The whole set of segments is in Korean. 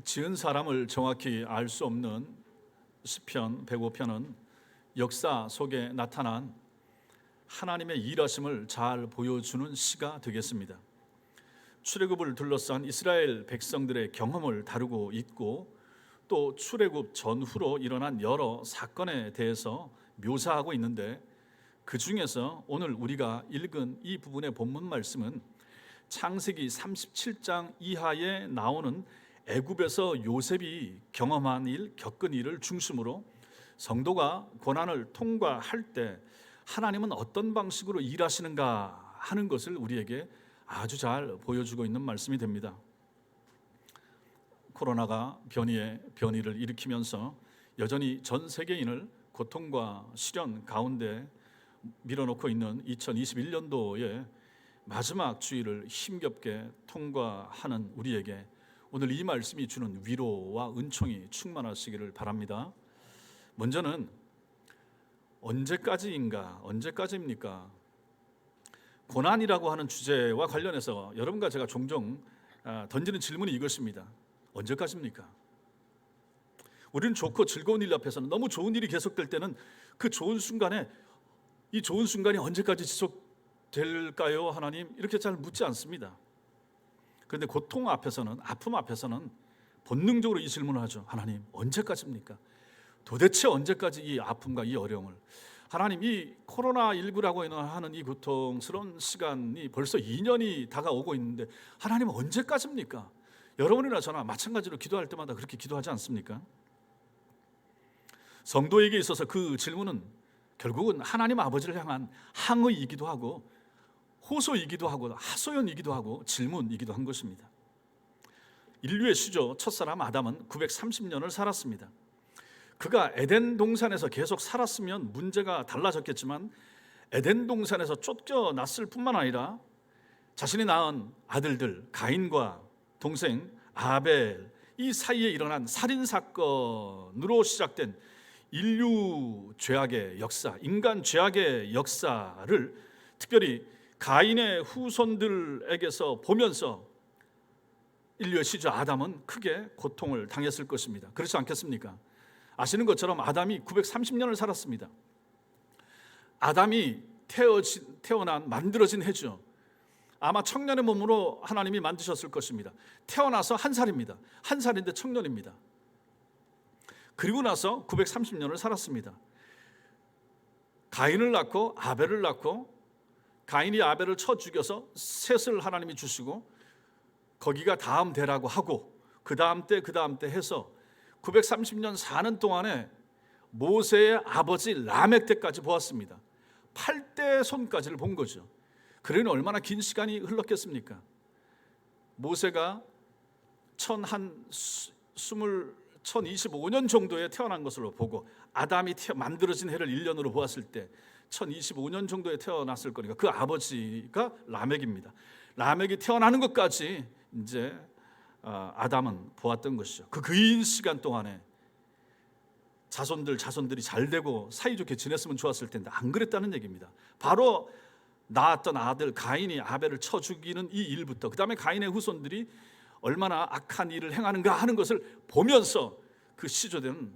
지은 사람을 정확히 알 수 없는 시편 105편은 역사 속에 나타난 하나님의 일하심을 잘 보여주는 시가 되겠습니다. 출애굽을 둘러싼 이스라엘 백성들의 경험을 다루고 있고, 또 출애굽 전후로 일어난 여러 사건에 대해서 묘사하고 있는데, 그 중에서 오늘 우리가 읽은 이 부분의 본문 말씀은 창세기 37장 이하에 나오는 애굽에서 요셉이 경험한 일, 겪은 일을 중심으로 성도가 고난을 통과할 때 하나님은 어떤 방식으로 일하시는가 하는 것을 우리에게 아주 잘 보여주고 있는 말씀이 됩니다. 코로나가 변이에 변이를 일으키면서 여전히 전 세계인을 고통과 시련 가운데 밀어넣고 있는 2021년도의 마지막 주일을 힘겹게 통과하는 우리에게 오늘 이 말씀이 주는 위로와 은총이 충만하시기를 바랍니다. 먼저는 언제까지입니까? 고난이라고 하는 주제와 관련해서 여러분과 제가 종종 던지는 질문이 이것입니다. 언제까지입니까? 우리는 좋고 즐거운 일 앞에서는, 너무 좋은 일이 계속될 때는 그 좋은 순간에 이 좋은 순간이 언제까지 지속될까요, 하나님? 이렇게 잘 묻지 않습니다. 그런데 고통 앞에서는, 아픔 앞에서는 본능적으로 이 질문을 하죠. 하나님, 언제까지입니까? 도대체 언제까지 이 아픔과 이 어려움을? 하나님, 이 코로나19라고 하는 이 고통스러운 시간이 벌써 2년이 다가오고 있는데 하나님 언제까지입니까? 여러분이나 저나 마찬가지로 기도할 때마다 그렇게 기도하지 않습니까? 성도에게 있어서 그 질문은 결국은 하나님 아버지를 향한 항의이기도 하고 호소이기도 하고 하소연이기도 하고 질문이기도 한 것입니다. 인류의 시조 첫사람 아담은 930년을 살았습니다. 그가 에덴 동산에서 계속 살았으면 문제가 달라졌겠지만 에덴 동산에서 쫓겨났을 뿐만 아니라 자신이 낳은 아들들 가인과 동생 아벨, 이 사이에 일어난 살인사건으로 시작된 인류 죄악의 역사, 인간 죄악의 역사를 특별히 가인의 후손들에게서 보면서 인류의 시조 아담은 크게 고통을 당했을 것입니다. 그렇지 않겠습니까? 아시는 것처럼 아담이 930년을 살았습니다. 아담이 태어난 만들어진 해죠. 아마 청년의 몸으로 하나님이 만드셨을 것입니다. 태어나서 한 살입니다. 한 살인데 청년입니다. 그리고 나서 930년을 살았습니다. 가인을 낳고 아벨을 낳고, 가인이 아벨을 쳐 죽여서 셋을 하나님이 주시고 거기가 다음 대라고 하고 그 다음 때 해서 930년 사는 동안에 모세의 아버지 라멕 때까지 보았습니다. 8대 손까지를 본 거죠. 그러니 얼마나 긴 시간이 흘렀겠습니까? 모세가 1025년 정도에 태어난 것으로 보고 아담이 만들어진 해를 1년으로 보았을 때 1025년 정도에 태어났을 거니까 그 아버지가 라멕입니다. 라멕이 태어나는 것까지 이제 아담은 보았던 것이죠. 그 긴 시간 동안에 자손들이 잘 되고 사이좋게 지냈으면 좋았을 텐데 안 그랬다는 얘기입니다. 바로 낳았던 아들 가인이 아벨을 쳐 죽이는 이 일부터, 그 다음에 가인의 후손들이 얼마나 악한 일을 행하는가 하는 것을 보면서 그 시조된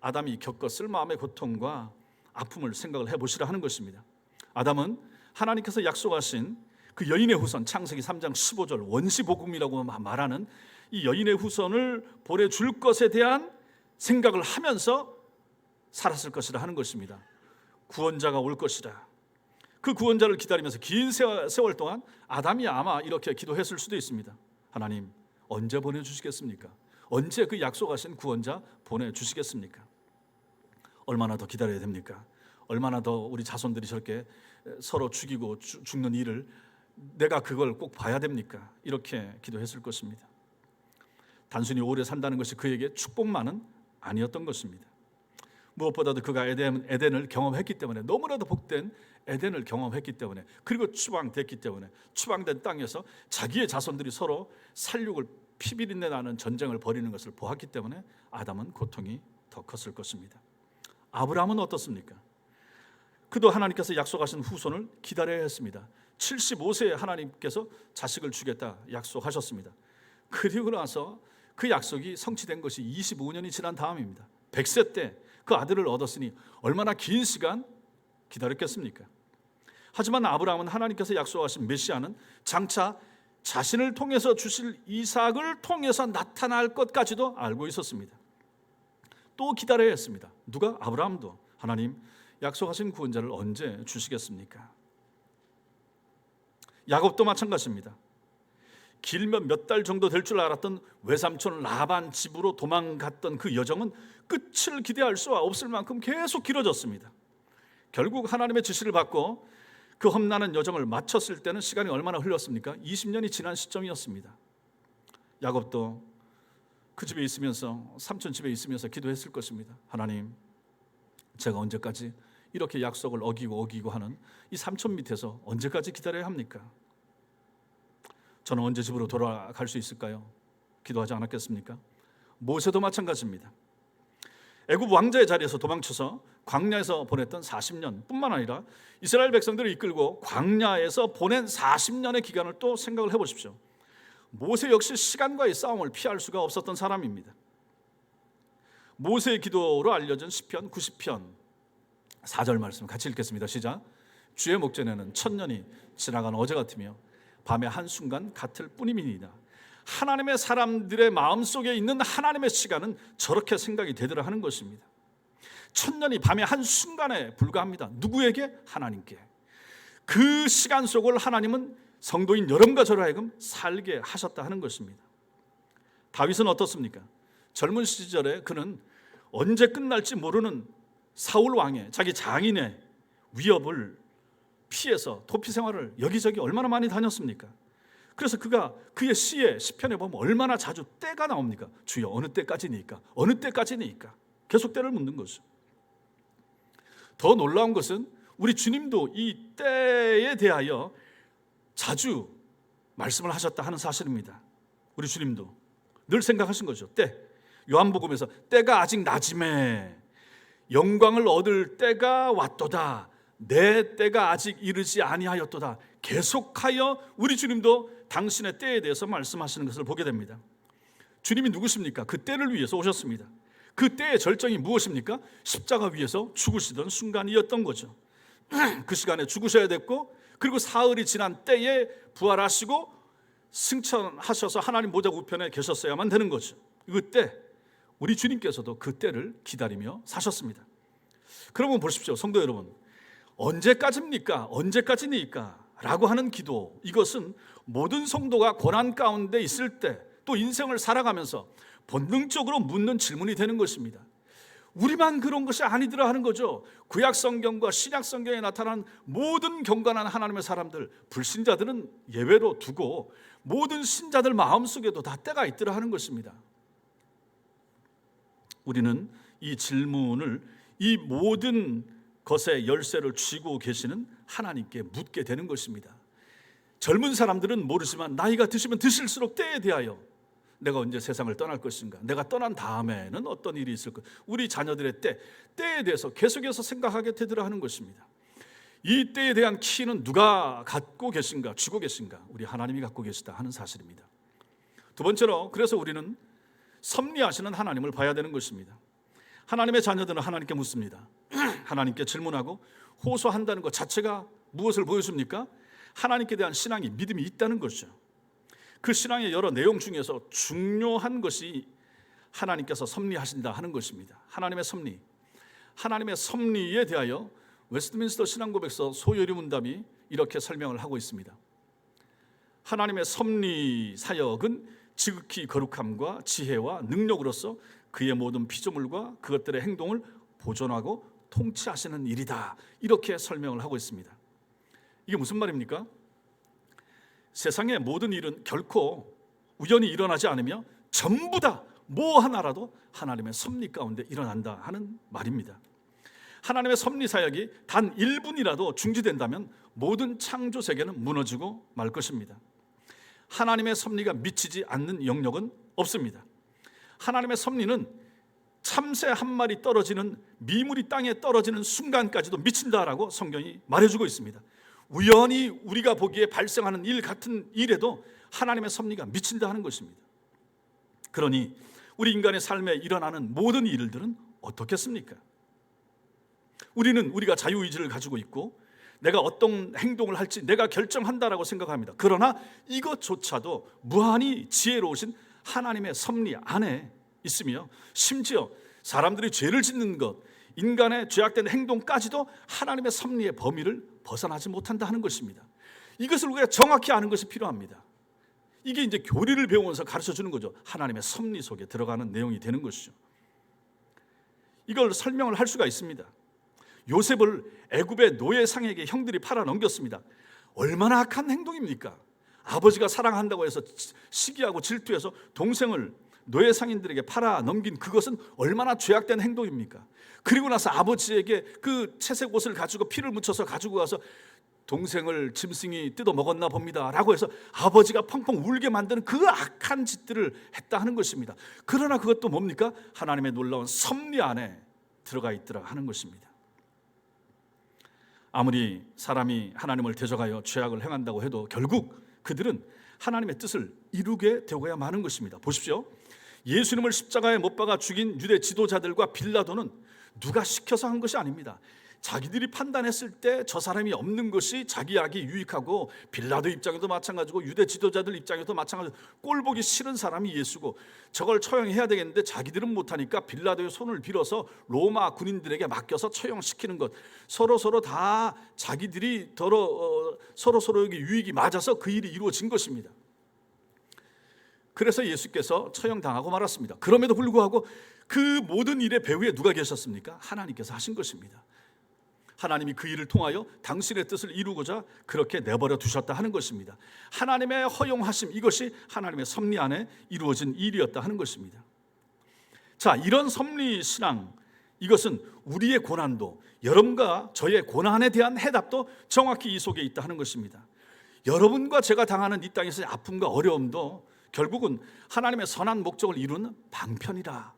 아담이 겪었을 마음의 고통과 아픔을 생각을 해보시라 하는 것입니다. 아담은 하나님께서 약속하신 그 여인의 후손, 창세기 3장 15절 원시복음이라고 말하는 이 여인의 후손을 보내줄 것에 대한 생각을 하면서 살았을 것이라 하는 것입니다. 구원자가 올 것이라. 그 구원자를 기다리면서 긴 세월 동안 아담이 아마 이렇게 기도했을 수도 있습니다. 하나님, 언제 보내주시겠습니까? 언제 그 약속하신 구원자 보내주시겠습니까? 얼마나 더 기다려야 됩니까? 얼마나 더 우리 자손들이 저렇게 서로 죽이고 죽는 일을 내가 그걸 꼭 봐야 됩니까? 이렇게 기도했을 것입니다. 단순히 오래 산다는 것이 그에게 축복만은 아니었던 것입니다. 무엇보다도 그가 에덴을 경험했기 때문에, 너무나도 복된 에덴을 경험했기 때문에, 그리고 추방됐기 때문에, 추방된 땅에서 자기의 자손들이 서로 살육을 피비린내 나는 전쟁을 벌이는 것을 보았기 때문에 아담은 고통이 더 컸을 것입니다. 아브라함은 어떻습니까? 그도 하나님께서 약속하신 후손을 기다려야 했습니다. 75세에 하나님께서 자식을 주겠다 약속하셨습니다. 그리고 나서 그 약속이 성취된 것이 25년이 지난 다음입니다. 100세 때 그 아들을 얻었으니 얼마나 긴 시간 기다렸겠습니까? 하지만 아브라함은 하나님께서 약속하신 메시아는 장차 자신을 통해서 주실 이삭을 통해서 나타날 것까지도 알고 있었습니다. 또 기다려야 했습니다. 누가? 아브라함도. 하나님, 약속하신 구원자를 언제 주시겠습니까? 야곱도 마찬가지입니다. 길면 몇 달 정도 될 줄 알았던 외삼촌 라반 집으로 도망갔던 그 여정은 끝을 기대할 수 없을 만큼 계속 길어졌습니다. 결국 하나님의 지시를 받고 그 험난한 여정을 마쳤을 때는 시간이 얼마나 흘렀습니까? 20년이 지난 시점이었습니다. 야곱도 그 집에 있으면서, 삼촌 집에 있으면서 기도했을 것입니다. 하나님, 제가 언제까지 이렇게 약속을 어기고 하는 이 삼촌 밑에서 언제까지 기다려야 합니까? 저는 언제 집으로 돌아갈 수 있을까요? 기도하지 않았겠습니까? 모세도 마찬가지입니다. 애굽 왕자의 자리에서 도망쳐서 광야에서 보냈던 40년 뿐만 아니라 이스라엘 백성들을 이끌고 광야에서 보낸 40년의 기간을 또 생각을 해보십시오. 모세 역시 시간과의 싸움을 피할 수가 없었던 사람입니다. 모세의 기도로 알려진 시편 90편 4절 말씀 같이 읽겠습니다. 시작. 주의 목전에는 천년이 지나간 어제 같으며 밤의 한순간 같을 뿐이니이다. 하나님의 사람들의 마음속에 있는 하나님의 시간은 저렇게 생각이 되더라 하는 것입니다. 천년이 밤의 한순간에 불과합니다. 누구에게? 하나님께. 그 시간 속을 하나님은 성도인 여러분과 저를 하여금 살게 하셨다 하는 것입니다. 다윗은 어떻습니까? 젊은 시절에 그는 언제 끝날지 모르는 사울 왕의 자기 장인의 위협을 피해서 도피 생활을 여기저기 얼마나 많이 다녔습니까? 그래서 그가 그의 시에 시편에 보면 얼마나 자주 때가 나옵니까? 주여 어느 때까지니까? 어느 때까지니까? 계속 때를 묻는 거죠. 더 놀라운 것은 우리 주님도 이 때에 대하여 자주 말씀을 하셨다 하는 사실입니다. 우리 주님도 늘 생각하신 거죠. 때. 요한복음에서 때가 아직 낮음에 영광을 얻을 때가 왔도다. 내 때가 아직 이르지 아니하였도다. 계속하여 우리 주님도 당신의 때에 대해서 말씀하시는 것을 보게 됩니다. 주님이 누구십니까? 그 때를 위해서 오셨습니다. 그 때의 절정이 무엇입니까? 십자가 위에서 죽으시던 순간이었던 거죠. 그 시간에 죽으셔야 됐고, 그리고 사흘이 지난 때에 부활하시고 승천하셔서 하나님 보좌 우편에 계셨어야만 되는 거죠. 그때 우리 주님께서도 그 때를 기다리며 사셨습니다. 그러면 보십시오, 성도 여러분, 언제까지입니까? 언제까지니까? 라고 하는 기도, 이것은 모든 성도가 고난 가운데 있을 때, 또 인생을 살아가면서 본능적으로 묻는 질문이 되는 것입니다. 우리만 그런 것이 아니더라 하는 거죠. 구약 성경과 신약 성경에 나타난 모든 경건한 하나님의 사람들, 불신자들은 예외로 두고 모든 신자들 마음속에도 다 때가 있더라 하는 것입니다. 우리는 이 질문을 이 모든 것의 열쇠를 쥐고 계시는 하나님께 묻게 되는 것입니다. 젊은 사람들은 모르지만 나이가 드시면 드실수록 때에 대하여 내가 언제 세상을 떠날 것인가, 내가 떠난 다음에는 어떤 일이 있을 것, 우리 자녀들의 때에 대해서 계속해서 생각하게 되더라 하는 것입니다. 이 때에 대한 키는 누가 갖고 계신가, 쥐고 계신가? 우리 하나님이 갖고 계시다 하는 사실입니다. 두 번째로, 그래서 우리는 섭리하시는 하나님을 봐야 되는 것입니다. 하나님의 자녀들은 하나님께 묻습니다. 하나님께 질문하고 호소한다는 것 자체가 무엇을 보여줍니까? 하나님께 대한 신앙이, 믿음이 있다는 것이죠. 그 신앙의 여러 내용 중에서 중요한 것이 하나님께서 섭리하신다 하는 것입니다. 하나님의 섭리, 하나님의 섭리에 대하여 웨스트민스터 신앙고백서 소요리 문답이 이렇게 설명을 하고 있습니다. 하나님의 섭리 사역은 지극히 거룩함과 지혜와 능력으로서 그의 모든 피조물과 그것들의 행동을 보존하고 통치하시는 일이다, 이렇게 설명을 하고 있습니다. 이게 무슨 말입니까? 세상의 모든 일은 결코 우연히 일어나지 않으며 전부 다 뭐 하나라도 하나님의 섭리 가운데 일어난다 하는 말입니다. 하나님의 섭리 사역이 단 1분이라도 중지된다면 모든 창조 세계는 무너지고 말 것입니다. 하나님의 섭리가 미치지 않는 영역은 없습니다. 하나님의 섭리는 참새 한 마리 떨어지는, 미물이 땅에 떨어지는 순간까지도 미친다라고 성경이 말해주고 있습니다. 우연히 우리가 보기에 발생하는 일 같은 일에도 하나님의 섭리가 미친다 하는 것입니다. 그러니 우리 인간의 삶에 일어나는 모든 일들은 어떻겠습니까? 우리는 우리가 자유의지를 가지고 있고 내가 어떤 행동을 할지 내가 결정한다라고 생각합니다. 그러나 이것조차도 무한히 지혜로우신 하나님의 섭리 안에 있으며, 심지어 사람들이 죄를 짓는 것, 인간의 죄악된 행동까지도 하나님의 섭리의 범위를 벗어나지 못한다 하는 것입니다. 이것을 우리가 정확히 아는 것이 필요합니다. 이게 이제 교리를 배우면서 가르쳐 주는 거죠. 하나님의 섭리 속에 들어가는 내용이 되는 것이죠. 이걸 설명을 할 수가 있습니다. 요셉을 애굽의 노예상에게 형들이 팔아 넘겼습니다. 얼마나 악한 행동입니까? 아버지가 사랑한다고 해서 시기하고 질투해서 동생을 노예상인들에게 팔아 넘긴 그것은 얼마나 죄악된 행동입니까? 그리고 나서 아버지에게 그 채색 옷을 가지고 피를 묻혀서 가지고 가서 동생을 짐승이 뜯어 먹었나 봅니다 라고 해서 아버지가 펑펑 울게 만드는 그 악한 짓들을 했다 하는 것입니다. 그러나 그것도 뭡니까? 하나님의 놀라운 섭리 안에 들어가 있더라 하는 것입니다. 아무리 사람이 하나님을 대적하여 죄악을 행한다고 해도 결국 그들은 하나님의 뜻을 이루게 되어야 마는 것입니다. 보십시오. 예수님을 십자가에 못 박아 죽인 유대 지도자들과 빌라도는 누가 시켜서 한 것이 아닙니다. 자기들이 판단했을 때 저 사람이 없는 것이 자기 악이 유익하고, 빌라도 입장에도 마찬가지고 유대 지도자들 입장에도 마찬가지고, 꼴보기 싫은 사람이 예수고 저걸 처형해야 되겠는데 자기들은 못하니까 빌라도의 손을 빌어서 로마 군인들에게 맡겨서 처형시키는 것, 서로 다 자기들이 서로에게 유익이 맞아서 그 일이 이루어진 것입니다. 그래서 예수께서 처형당하고 말았습니다. 그럼에도 불구하고 그 모든 일의 배후에 누가 계셨습니까? 하나님께서 하신 것입니다. 하나님이 그 일을 통하여 당신의 뜻을 이루고자 그렇게 내버려 두셨다 하는 것입니다. 하나님의 허용하심, 이것이 하나님의 섭리 안에 이루어진 일이었다 하는 것입니다. 자, 이런 섭리 신앙, 이것은 우리의 고난도, 여러분과 저의 고난에 대한 해답도 정확히 이 속에 있다 하는 것입니다. 여러분과 제가 당하는 이 땅에서의 아픔과 어려움도 결국은 하나님의 선한 목적을 이루는 방편이라,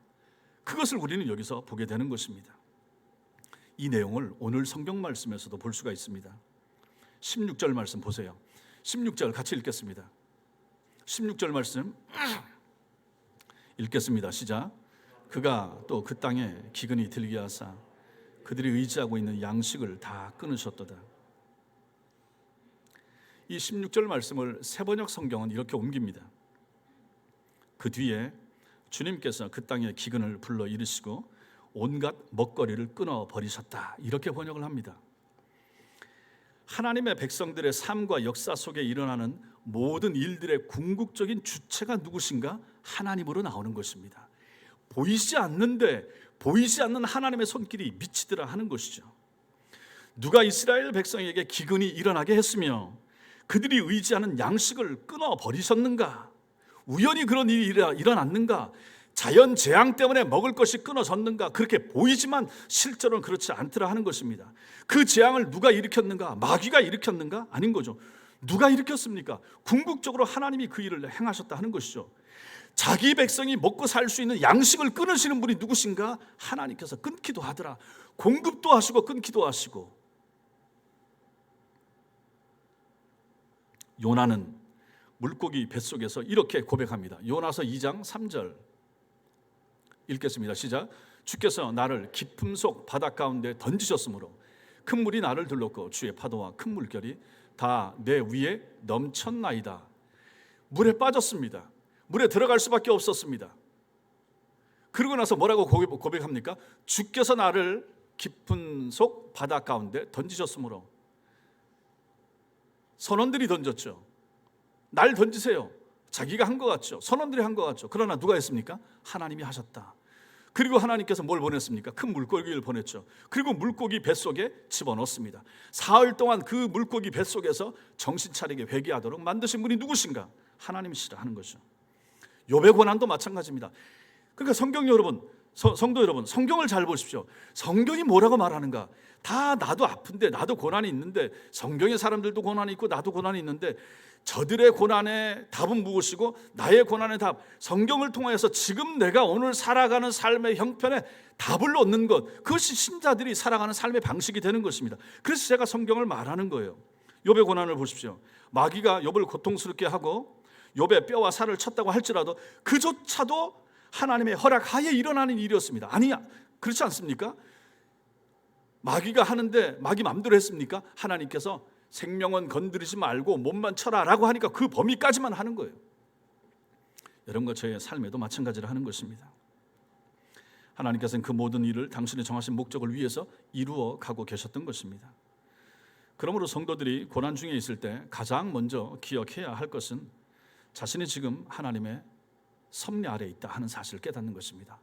그것을 우리는 여기서 보게 되는 것입니다. 이 내용을 오늘 성경 말씀에서도 볼 수가 있습니다. 16절 말씀 보세요. 16절 같이 읽겠습니다. 16절 말씀 읽겠습니다. 시작. 그가 또 그 땅에 기근이 들게 하사 그들이 의지하고 있는 양식을 다 끊으셨도다. 이 16절 말씀을 새번역 성경은 이렇게 옮깁니다. 그 뒤에 주님께서 그 땅에 기근을 불러 일으시고 온갖 먹거리를 끊어버리셨다, 이렇게 번역을 합니다. 하나님의 백성들의 삶과 역사 속에 일어나는 모든 일들의 궁극적인 주체가 누구신가? 하나님으로 나오는 것입니다. 보이지 않는데 보이지 않는 하나님의 손길이 미치더라 하는 것이죠. 누가 이스라엘 백성에게 기근이 일어나게 했으며 그들이 의지하는 양식을 끊어버리셨는가? 우연히 그런 일이 일어났는가? 자연 재앙 때문에 먹을 것이 끊어졌는가? 그렇게 보이지만 실제로는 그렇지 않더라 하는 것입니다. 그 재앙을 누가 일으켰는가? 마귀가 일으켰는가? 아닌 거죠. 누가 일으켰습니까? 궁극적으로 하나님이 그 일을 행하셨다 하는 것이죠. 자기 백성이 먹고 살 수 있는 양식을 끊으시는 분이 누구신가? 하나님께서 끊기도 하더라. 공급도 하시고 끊기도 하시고. 요나는 물고기 뱃속에서 이렇게 고백합니다. 요나서 2장 3절 읽겠습니다. 시작. 주께서 나를 깊음 속 바다 가운데 던지셨으므로 큰 물이 나를 들렀고 주의 파도와 큰 물결이 다 내 위에 넘쳤나이다. 물에 빠졌습니다. 물에 들어갈 수밖에 없었습니다. 그러고 나서 뭐라고 고백합니까? 주께서 나를 깊은 속 바다 가운데 던지셨으므로. 선원들이 던졌죠. 날 던지세요. 자기가 한 것 같죠. 선원들이 한 것 같죠. 그러나 누가 했습니까? 하나님이 하셨다. 그리고 하나님께서 뭘 보냈습니까? 큰 물고기를 보냈죠. 그리고 물고기 뱃속에 집어넣습니다. 사흘 동안 그 물고기 뱃속에서 정신 차리게 회개하도록 만드신 분이 누구신가? 하나님이시라 하는 거죠. 욥의 고난도 마찬가지입니다. 그러니까 성경 여러분, 성도 여러분, 성경을 잘 보십시오. 성경이 뭐라고 말하는가? 다 나도 아픈데, 나도 고난이 있는데, 성경의 사람들도 고난이 있고 나도 고난이 있는데, 저들의 고난의 답은 무엇이고 나의 고난의 답, 성경을 통해서 지금 내가 오늘 살아가는 삶의 형편에 답을 얻는 것, 그것이 신자들이 살아가는 삶의 방식이 되는 것입니다. 그래서 제가 성경을 말하는 거예요. 욥의 고난을 보십시오. 마귀가 욥을 고통스럽게 하고 욥의 뼈와 살을 쳤다고 할지라도 그조차도 하나님의 허락하에 일어나는 일이었습니다. 아니야, 그렇지 않습니까? 마귀가 하는데 마귀 맘대로 했습니까? 하나님께서 생명은 건드리지 말고 몸만 쳐라 라고 하니까 그 범위까지만 하는 거예요. 여러분과 저의 삶에도 마찬가지를 하는 것입니다. 하나님께서는 그 모든 일을 당신의 정하신 목적을 위해서 이루어 가고 계셨던 것입니다. 그러므로 성도들이 고난 중에 있을 때 가장 먼저 기억해야 할 것은 자신이 지금 하나님의 섭리 아래에 있다 하는 사실을 깨닫는 것입니다.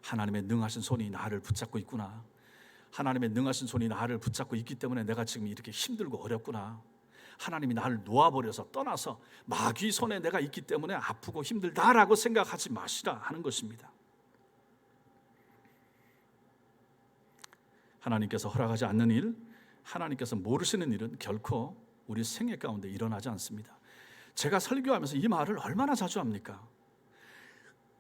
하나님의 능하신 손이 나를 붙잡고 있구나. 하나님의 능하신 손이 나를 붙잡고 있기 때문에 내가 지금 이렇게 힘들고 어렵구나. 하나님이 나를 놓아버려서 떠나서 마귀 손에 내가 있기 때문에 아프고 힘들다라고 생각하지 마시라 하는 것입니다. 하나님께서 허락하지 않는 일, 하나님께서 모르시는 일은 결코 우리 생애 가운데 일어나지 않습니다. 제가 설교하면서 이 말을 얼마나 자주 합니까?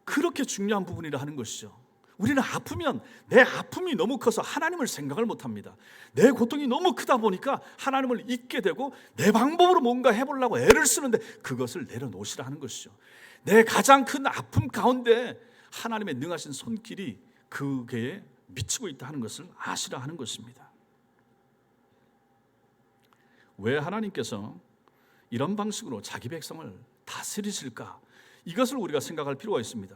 그렇게 중요한 부분이라 하는 것이죠. 우리는 아프면 내 아픔이 너무 커서 하나님을 생각을 못합니다. 내 고통이 너무 크다 보니까 하나님을 잊게 되고 내 방법으로 뭔가 해보려고 애를 쓰는데 그것을 내려놓으시라 하는 것이죠. 내 가장 큰 아픔 가운데 하나님의 능하신 손길이 그게 미치고 있다 하는 것을 아시라 하는 것입니다. 왜 하나님께서 이런 방식으로 자기 백성을 다스리실까? 이것을 우리가 생각할 필요가 있습니다.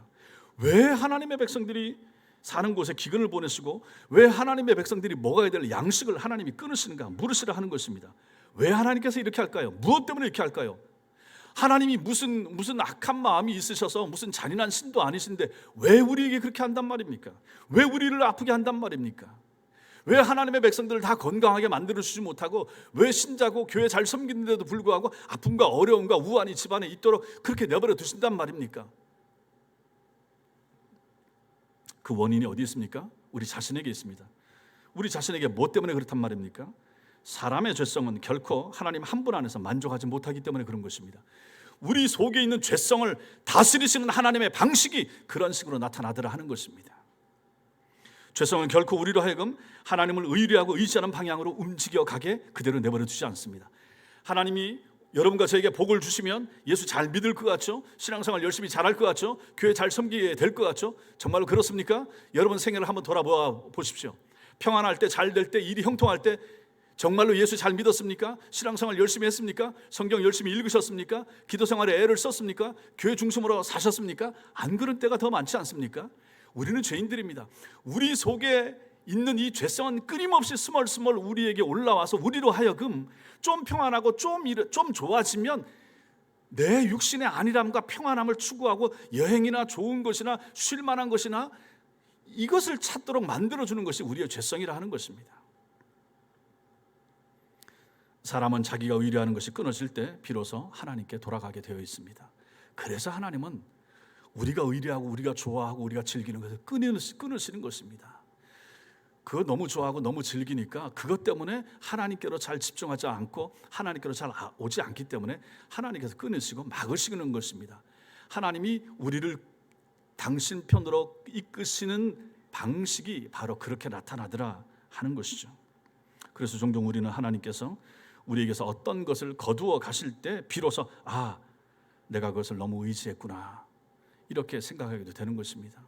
왜 하나님의 백성들이 사는 곳에 기근을 보내시고 왜 하나님의 백성들이 먹어야 될 양식을 하나님이 끊으시는가 물으시라 하는 것입니다. 왜 하나님께서 이렇게 할까요? 무엇 때문에 이렇게 할까요? 하나님이 무슨 악한 마음이 있으셔서 무슨 잔인한 신도 아니신데 왜 우리에게 그렇게 한단 말입니까? 왜 우리를 아프게 한단 말입니까? 왜 하나님의 백성들을 다 건강하게 만들어주지 못하고 왜 신자고 교회 잘 섬기는데도 불구하고 아픔과 어려움과 우환이 집안에 있도록 그렇게 내버려 두신단 말입니까? 그 원인이 어디 있습니까? 우리 자신에게 있습니다. 우리 자신에게 뭐 때문에 그렇단 말입니까? 사람의 죄성은 결코 하나님 한 분 안에서 만족하지 못하기 때문에 그런 것입니다. 우리 속에 있는 죄성을 다스리시는 하나님의 방식이 그런 식으로 나타나더라 하는 것입니다. 죄성은 결코 우리로 하여금 하나님을 의뢰하고 의지하는 방향으로 움직여가게 그대로 내버려 두지 않습니다. 하나님이 여러분과 저에게 복을 주시면 예수 잘 믿을 것 같죠? 신앙생활 열심히 잘할 것 같죠? 교회 잘 섬기게 될 것 같죠? 정말로 그렇습니까? 여러분 생애를 한번 돌아보십시오. 평안할 때, 잘 될 때, 일이 형통할 때 정말로 예수 잘 믿었습니까? 신앙생활 열심히 했습니까? 성경 열심히 읽으셨습니까? 기도생활에 애를 썼습니까? 교회 중심으로 사셨습니까? 안 그런 때가 더 많지 않습니까? 우리는 죄인들입니다. 우리 속에 있는 이 죄성은 끊임없이 스멀스멀 우리에게 올라와서 우리로 하여금 좀 평안하고 좀 좋아지면 내 육신의 안일함과 평안함을 추구하고 여행이나 좋은 것이나 쉴 만한 것이나 이것을 찾도록 만들어주는 것이 우리의 죄성이라 하는 것입니다. 사람은 자기가 의뢰하는 것이 끊어질 때 비로소 하나님께 돌아가게 되어 있습니다. 그래서 하나님은 우리가 의뢰하고 우리가 좋아하고 우리가 즐기는 것을 끊으시는 것입니다. 그거 너무 좋아하고 너무 즐기니까 그것 때문에 하나님께로 잘 집중하지 않고 하나님께로 잘 오지 않기 때문에 하나님께서 끊으시고 막으시는 것입니다. 하나님이 우리를 당신 편으로 이끄시는 방식이 바로 그렇게 나타나더라 하는 것이죠. 그래서 종종 우리는 하나님께서 우리에게서 어떤 것을 거두어 가실 때 비로소 내가 그것을 너무 의지했구나 이렇게 생각하게도 되는 것입니다.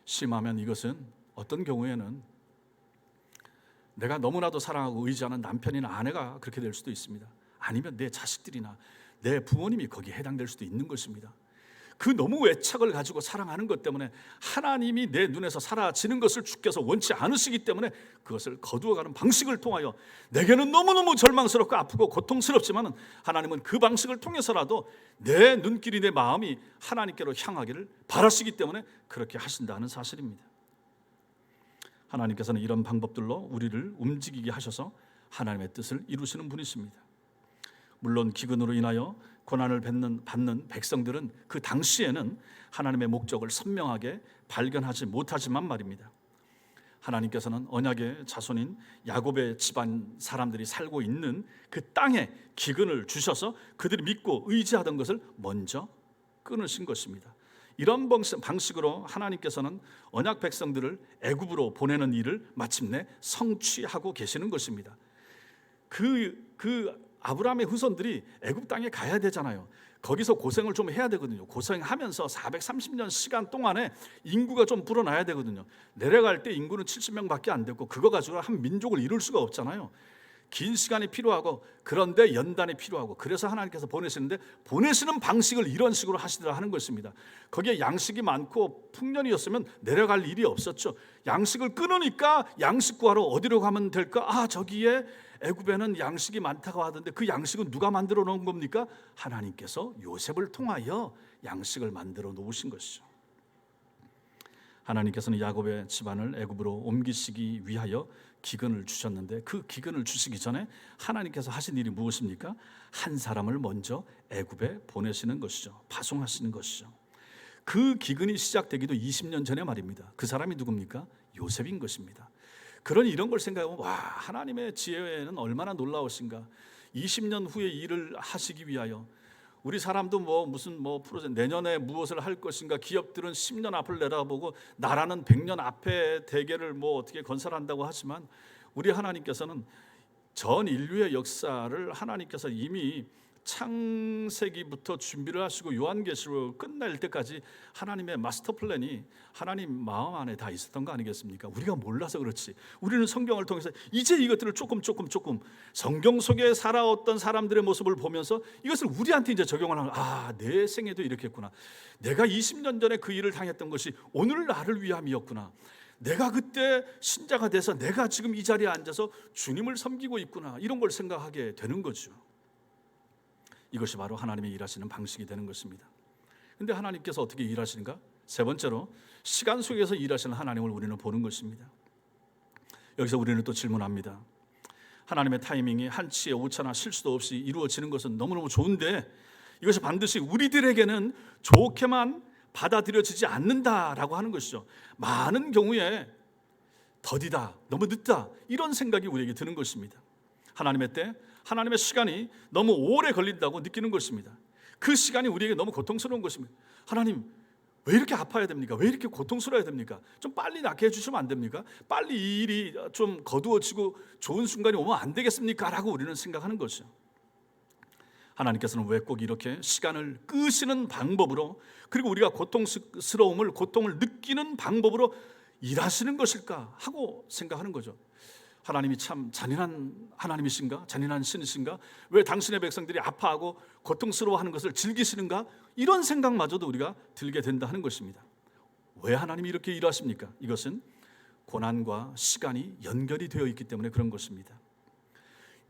심하면 이것은 어떤 경우에는 내가 너무나도 사랑하고 의지하는 남편이나 아내가 그렇게 될 수도 있습니다. 아니면 내 자식들이나 내 부모님이 거기에 해당될 수도 있는 것입니다. 그 너무 애착을 가지고 사랑하는 것 때문에 하나님이 내 눈에서 사라지는 것을 주께서 원치 않으시기 때문에 그것을 거두어가는 방식을 통하여 내게는 너무너무 절망스럽고 아프고 고통스럽지만 하나님은 그 방식을 통해서라도 내 눈길이 내 마음이 하나님께로 향하기를 바라시기 때문에 그렇게 하신다는 사실입니다. 하나님께서는 이런 방법들로 우리를 움직이게 하셔서 하나님의 뜻을 이루시는 분이십니다. 물론 기근으로 인하여 고난을 받는 백성들은 그 당시에는 하나님의 목적을 선명하게 발견하지 못하지만 말입니다. 하나님께서는 언약의 자손인 야곱의 집안 사람들이 살고 있는 그 땅에 기근을 주셔서 그들이 믿고 의지하던 것을 먼저 끊으신 것입니다. 이런 방식으로 하나님께서는 언약 백성들을 애굽으로 보내는 일을 마침내 성취하고 계시는 것입니다. 그 아브라함의 후손들이 애굽 땅에 가야 되잖아요. 거기서 고생을 좀 해야 되거든요. 고생하면서 430년 시간 동안에 인구가 좀 불어나야 되거든요. 내려갈 때 인구는 70명밖에 안 됐고 그거 가지고 한 민족을 이룰 수가 없잖아요. 긴 시간이 필요하고 그런데 연단이 필요하고 그래서 하나님께서 보내시는데 보내시는 방식을 이런 식으로 하시더라 하는 것입니다. 거기에 양식이 많고 풍년이었으면 내려갈 일이 없었죠. 양식을 끊으니까 양식 구하러 어디로 가면 될까? 아, 저기에 애굽에는 양식이 많다고 하던데 그 양식은 누가 만들어 놓은 겁니까? 하나님께서 요셉을 통하여 양식을 만들어 놓으신 것이죠. 하나님께서는 야곱의 집안을 애굽으로 옮기시기 위하여 기근을 주셨는데 그 기근을 주시기 전에 하나님께서 하신 일이 무엇입니까? 한 사람을 먼저 애굽에 보내시는 것이죠. 파송하시는 것이죠. 그 기근이 시작되기도 20년 전에 말입니다. 그 사람이 누굽니까? 요셉인 것입니다. 그러니 이런 걸 생각하면 와, 하나님의 지혜는 얼마나 놀라우신가. 20년 후에 일을 하시기 위하여 우리 사람도 무슨 프로젝트 내년에 무엇을 할 것인가, 기업들은 10년 앞을 내다보고 나라는 100년 앞에 대계를 어떻게 건설한다고 하지만 우리 하나님께서는 전 인류의 역사를 하나님께서 이미 창세기부터 준비를 하시고 요한계시로 끝날 때까지 하나님의 마스터 플랜이 하나님 마음 안에 다 있었던 거 아니겠습니까? 우리가 몰라서 그렇지. 우리는 성경을 통해서 이제 이것들을 조금 성경 속에 살아왔던 사람들의 모습을 보면서 이것을 우리한테 이제 적용을 하는, 아, 내 생에도 이렇게 했구나. 내가 20년 전에 그 일을 당했던 것이 오늘 나를 위함이었구나. 내가 그때 신자가 돼서 내가 지금 이 자리에 앉아서 주님을 섬기고 있구나. 이런 걸 생각하게 되는 거죠. 이것이 바로 하나님의 일하시는 방식이 되는 것입니다. 그런데 하나님께서 어떻게 일하시는가? 세 번째로 시간 속에서 일하시는 하나님을 우리는 보는 것입니다. 여기서 우리는 또 질문합니다. 하나님의 타이밍이 한치의 오차나 실수도 없이 이루어지는 것은 너무너무 좋은데 이것이 반드시 우리들에게는 좋게만 받아들여지지 않는다라고 하는 것이죠. 많은 경우에 더디다, 너무 늦다, 이런 생각이 우리에게 드는 것입니다. 하나님의 때, 하나님의 시간이 너무 오래 걸린다고 느끼는 것입니다. 그 시간이 우리에게 너무 고통스러운 것입니다. 하나님, 왜 이렇게 아파야 됩니까? 왜 이렇게 고통스러워야 됩니까? 좀 빨리 낫게 해주시면 안 됩니까? 빨리 이 일이 좀 거두어지고 좋은 순간이 오면 안 되겠습니까? 라고 우리는 생각하는 것이죠. 하나님께서는 왜 꼭 이렇게 시간을 끄시는 방법으로, 그리고 우리가 고통을 느끼는 방법으로 일하시는 것일까 하고 생각하는 거죠. 하나님이 참 잔인한 하나님이신가? 잔인한 신이신가? 왜 당신의 백성들이 아파하고 고통스러워하는 것을 즐기시는가? 이런 생각마저도 우리가 들게 된다 하는 것입니다. 왜 하나님이 이렇게 일하십니까? 이것은 고난과 시간이 연결이 되어 있기 때문에 그런 것입니다.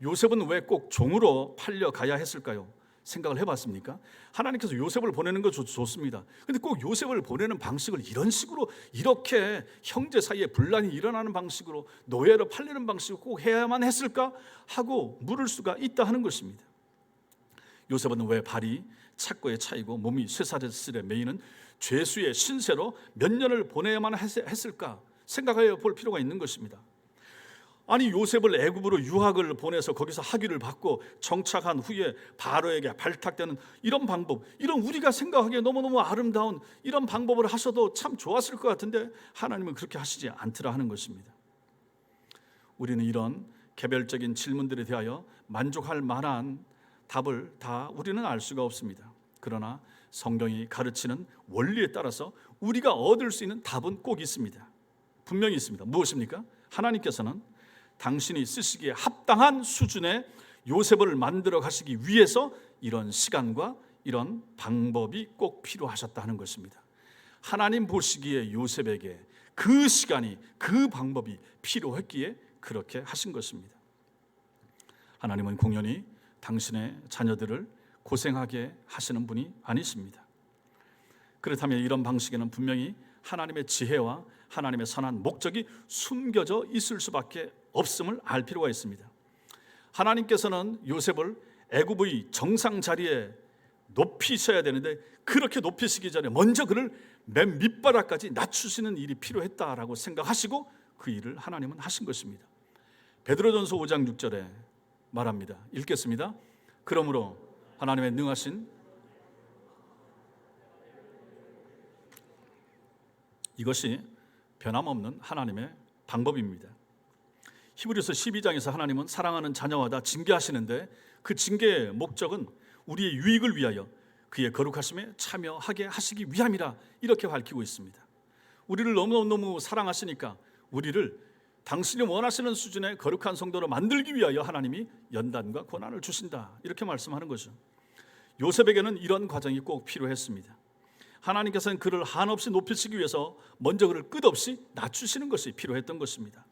요셉은 왜 꼭 종으로 팔려가야 했을까요? 생각을 해봤습니까? 하나님께서 요셉을 보내는 거 좋습니다. 근데 꼭 요셉을 보내는 방식을 이런 식으로, 이렇게 형제 사이에 분란이 일어나는 방식으로, 노예로 팔리는 방식으로 꼭 해야만 했을까 하고 물을 수가 있다 하는 것입니다. 요셉은 왜 발이 착고에 차이고 몸이 쇠사슬에 매이는 죄수의 신세로 몇 년을 보내야만 했을까 생각해 볼 필요가 있는 것입니다. 아니, 요셉을 애굽으로 유학을 보내서 거기서 학위를 받고 정착한 후에 바로에게 발탁되는 이런 방법, 이런 우리가 생각하기에 너무너무 아름다운 이런 방법을 하셔도 참 좋았을 것 같은데 하나님은 그렇게 하시지 않더라 하는 것입니다. 우리는 이런 개별적인 질문들에 대하여 만족할 만한 답을 다 우리는 알 수가 없습니다. 그러나 성경이 가르치는 원리에 따라서 우리가 얻을 수 있는 답은 꼭 있습니다. 분명히 있습니다. 무엇입니까? 하나님께서는 당신이 쓰시기에 합당한 수준의 요셉을 만들어 가시기 위해서 이런 시간과 이런 방법이 꼭 필요하셨다 하는 것입니다. 하나님 보시기에 요셉에게 그 시간이, 그 방법이 필요했기에 그렇게 하신 것입니다. 하나님은 공연히 당신의 자녀들을 고생하게 하시는 분이 아니십니다. 그렇다면 이런 방식에는 분명히 하나님의 지혜와 하나님의 선한 목적이 숨겨져 있을 수밖에 없음을 알 필요가 있습니다. 하나님께서는 요셉을 애굽의 정상 자리에 높이셔야 되는데 그렇게 높이시기 전에 먼저 그를 맨 밑바닥까지 낮추시는 일이 필요했다라고 생각하시고 그 일을 하나님은 하신 것입니다. 베드로전서 5장 6절에 말합니다. 읽겠습니다. 그러므로 하나님의 능하신, 이것이 변함없는 하나님의 방법입니다. 히브리서 12장에서 하나님은 사랑하는 자녀마다 징계하시는데 그 징계의 목적은 우리의 유익을 위하여, 그의 거룩하심에 참여하게 하시기 위함이라 이렇게 밝히고 있습니다. 우리를 너무너무 사랑하시니까 우리를 당신이 원하시는 수준의 거룩한 성도로 만들기 위하여 하나님이 연단과 고난을 주신다 이렇게 말씀하는 거죠. 요셉에게는 이런 과정이 꼭 필요했습니다. 하나님께서는 그를 한없이 높이시기 위해서 먼저 그를 끝없이 낮추시는 것이 필요했던 것입니다.